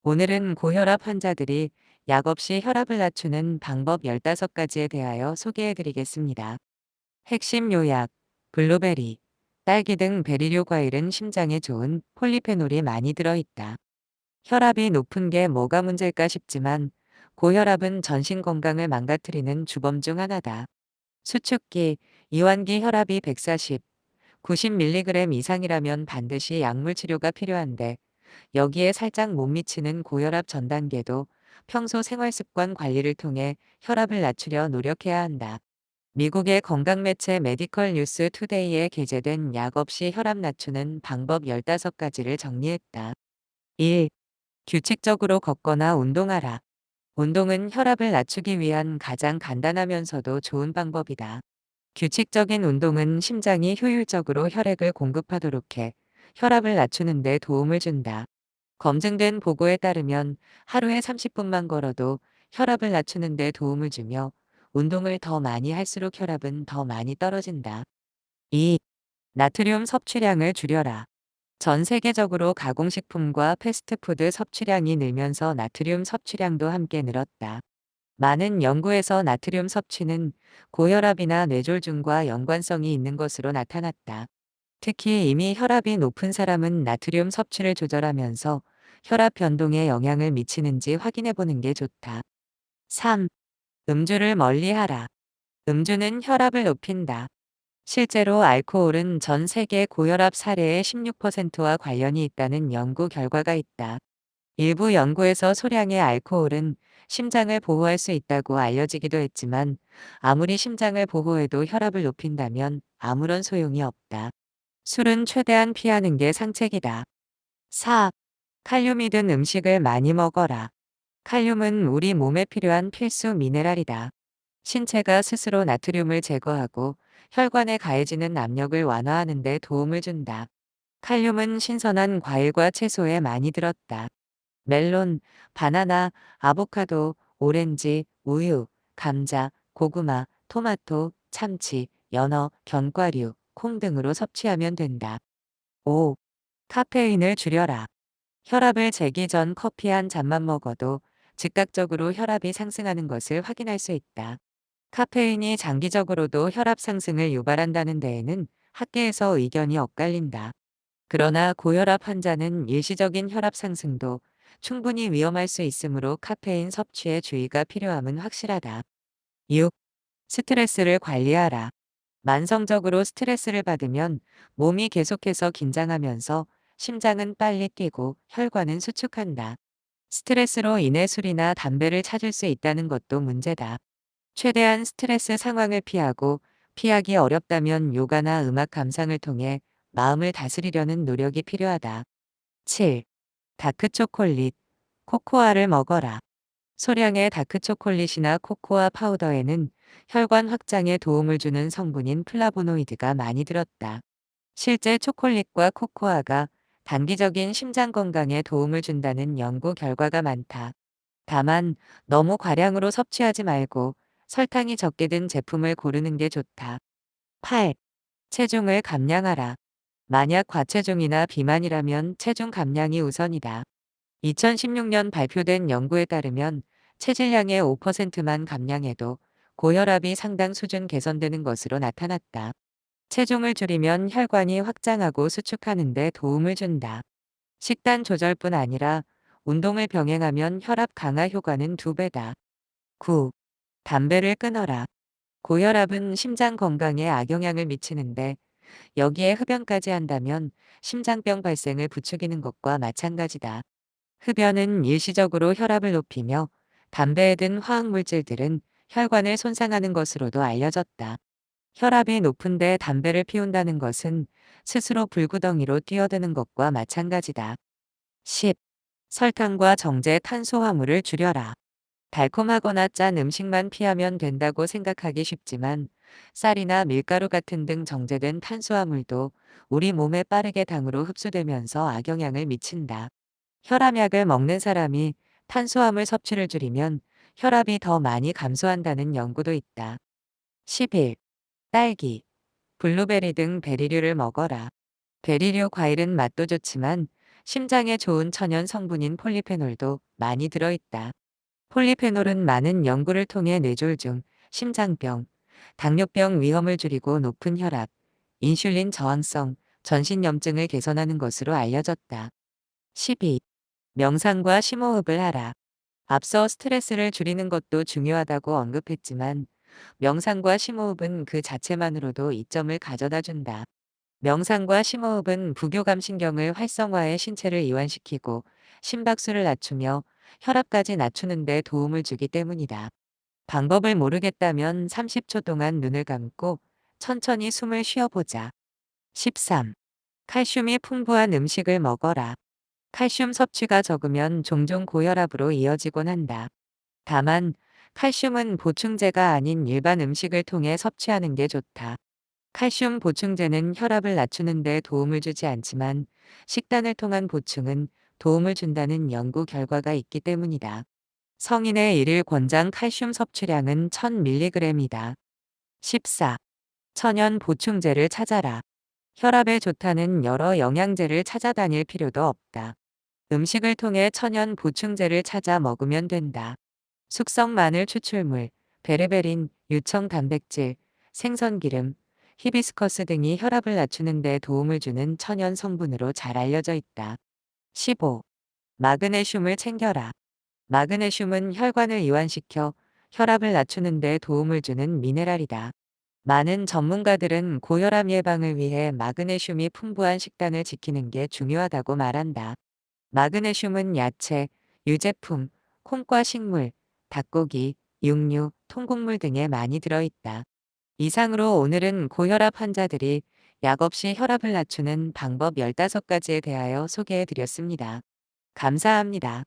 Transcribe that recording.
오늘은 고혈압 환자들이 약 없이 혈압을 낮추는 방법 15가지에 대하여 소개해 드리겠습니다. 핵심 요약, 블루베리, 딸기 등 베리류 과일은 심장에 좋은 폴리페놀이 많이 들어있다. 혈압이 높은 게 뭐가 문제일까 싶지만 고혈압은 전신 건강을 망가뜨리는 주범 중 하나다. 수축기, 이완기 혈압이 140, 90mg 이상이라면 반드시 약물 치료가 필요한데 여기에 살짝 못 미치는 고혈압 전 단계도 평소 생활 습관 관리를 통해 혈압을 낮추려 노력해야 한다. 미국의 건강 매체 메디컬 뉴스 투데이에 게재된 약 없이 혈압 낮추는 방법 15가지를 정리했다. 1. 규칙적으로 걷거나 운동하라. 운동은 혈압을 낮추기 위한 가장 간단하면서도 좋은 방법이다. 규칙적인 운동은 심장이 효율적으로 혈액을 공급하도록 해 혈압을 낮추는 데 도움을 준다. 검증된 보고에 따르면 하루에 30분만 걸어도 혈압을 낮추는 데 도움을 주며 운동을 더 많이 할수록 혈압은 더 많이 떨어진다. 2. 나트륨 섭취량을 줄여라. 전 세계적으로 가공식품과 패스트푸드 섭취량이 늘면서 나트륨 섭취량도 함께 늘었다. 많은 연구에서 나트륨 섭취는 고혈압이나 뇌졸중과 연관성이 있는 것으로 나타났다. 특히 이미 혈압이 높은 사람은 나트륨 섭취를 조절하면서 혈압 변동에 영향을 미치는지 확인해 보는 게 좋다. 3. 음주를 멀리하라. 음주는 혈압을 높인다. 실제로 알코올은 전 세계 고혈압 사례의 16%와 관련이 있다는 연구 결과가 있다. 일부 연구에서 소량의 알코올은 심장을 보호할 수 있다고 알려지기도 했지만 아무리 심장을 보호해도 혈압을 높인다면 아무런 소용이 없다. 술은 최대한 피하는 게 상책이다. 4. 칼륨이 든 음식을 많이 먹어라. 칼륨은 우리 몸에 필요한 필수 미네랄이다. 신체가 스스로 나트륨을 제거하고 혈관에 가해지는 압력을 완화하는 데 도움을 준다. 칼륨은 신선한 과일과 채소에 많이 들었다. 멜론, 바나나, 아보카도, 오렌지, 우유, 감자, 고구마, 토마토, 참치, 연어, 견과류, 콩 등으로 섭취하면 된다. 5. 카페인을 줄여라. 혈압을 재기 전 커피 한 잔만 먹어도 즉각적으로 혈압이 상승하는 것을 확인할 수 있다. 카페인이 장기적으로도 혈압 상승을 유발한다는 데에는 학계에서 의견이 엇갈린다. 그러나 고혈압 환자는 일시적인 혈압 상승도 충분히 위험할 수 있으므로 카페인 섭취에 주의가 필요함은 확실하다. 6. 스트레스를 관리하라. 만성적으로 스트레스를 받으면 몸이 계속해서 긴장하면서 심장은 빨리 뛰고 혈관은 수축한다. 스트레스로 인해 술이나 담배를 찾을 수 있다는 것도 문제다. 최대한 스트레스 상황을 피하고 피하기 어렵다면 요가나 음악 감상을 통해 마음을 다스리려는 노력이 필요하다. 7. 다크초콜릿, 코코아를 먹어라. 소량의 다크초콜릿이나 코코아 파우더에는 혈관 확장에 도움을 주는 성분인 플라보노이드가 많이 들었다. 실제 초콜릿과 코코아가 단기적인 심장 건강에 도움을 준다는 연구 결과가 많다. 다만 너무 과량으로 섭취하지 말고 설탕이 적게 든 제품을 고르는 게 좋다. 8. 체중을 감량하라. 만약 과체중이나 비만이라면 체중 감량이 우선이다. 2016년 발표된 연구에 따르면 체질량의 5%만 감량해도 고혈압이 상당 수준 개선되는 것으로 나타났다. 체중을 줄이면 혈관이 확장하고 수축하는 데 도움을 준다. 식단 조절뿐 아니라 운동을 병행하면 혈압 강화 효과는 2배다. 9. 담배를 끊어라. 고혈압은 심장 건강에 악영향을 미치는데 여기에 흡연까지 한다면 심장병 발생을 부추기는 것과 마찬가지다. 흡연은 일시적으로 혈압을 높이며 담배에 든 화학물질들은 혈관을 손상하는 것으로도 알려졌다. 혈압이 높은데 담배를 피운다는 것은 스스로 불구덩이로 뛰어드는 것과 마찬가지다. 10. 설탕과 정제 탄수화물을 줄여라. 달콤하거나 짠 음식만 피하면 된다고 생각하기 쉽지만 쌀이나 밀가루 같은 등 정제된 탄수화물도 우리 몸에 빠르게 당으로 흡수되면서 악영향을 미친다. 혈압약을 먹는 사람이 탄수화물 섭취를 줄이면 혈압이 더 많이 감소한다는 연구도 있다. 11. 딸기, 블루베리 등 베리류를 먹어라. 베리류 과일은 맛도 좋지만 심장에 좋은 천연 성분인 폴리페놀도 많이 들어있다. 폴리페놀은 많은 연구를 통해 뇌졸중, 심장병, 당뇨병 위험을 줄이고 높은 혈압, 인슐린 저항성, 전신염증을 개선하는 것으로 알려졌다. 12. 명상과 심호흡을 하라. 앞서 스트레스를 줄이는 것도 중요하다고 언급했지만 명상과 심호흡은 그 자체만으로도 이점을 가져다 준다. 명상과 심호흡은 부교감신경을 활성화해 신체를 이완시키고 심박수를 낮추며 혈압까지 낮추는 데 도움을 주기 때문이다. 방법을 모르겠다면 30초 동안 눈을 감고 천천히 숨을 쉬어보자. 13. 칼슘이 풍부한 음식을 먹어라. 칼슘 섭취가 적으면 종종 고혈압으로 이어지곤 한다. 다만, 칼슘은 보충제가 아닌 일반 음식을 통해 섭취하는 게 좋다. 칼슘 보충제는 혈압을 낮추는 데 도움을 주지 않지만 식단을 통한 보충은 도움을 준다는 연구 결과가 있기 때문이다. 성인의 일일 권장 칼슘 섭취량은 1000mg이다. 14. 천연 보충제를 찾아라. 혈압에 좋다는 여러 영양제를 찾아다닐 필요도 없다. 음식을 통해 천연 보충제를 찾아 먹으면 된다. 숙성 마늘 추출물, 베르베린, 유청 단백질, 생선기름, 히비스커스 등이 혈압을 낮추는 데 도움을 주는 천연 성분으로 잘 알려져 있다. 15. 마그네슘을 챙겨라. 마그네슘은 혈관을 이완시켜 혈압을 낮추는 데 도움을 주는 미네랄이다. 많은 전문가들은 고혈압 예방을 위해 마그네슘이 풍부한 식단을 지키는 게 중요하다고 말한다. 마그네슘은 야채, 유제품, 콩과 식물, 닭고기, 육류, 통곡물 등에 많이 들어있다. 이상으로 오늘은 고혈압 환자들이 약 없이 혈압을 낮추는 방법 15가지에 대하여 소개해 드렸습니다. 감사합니다.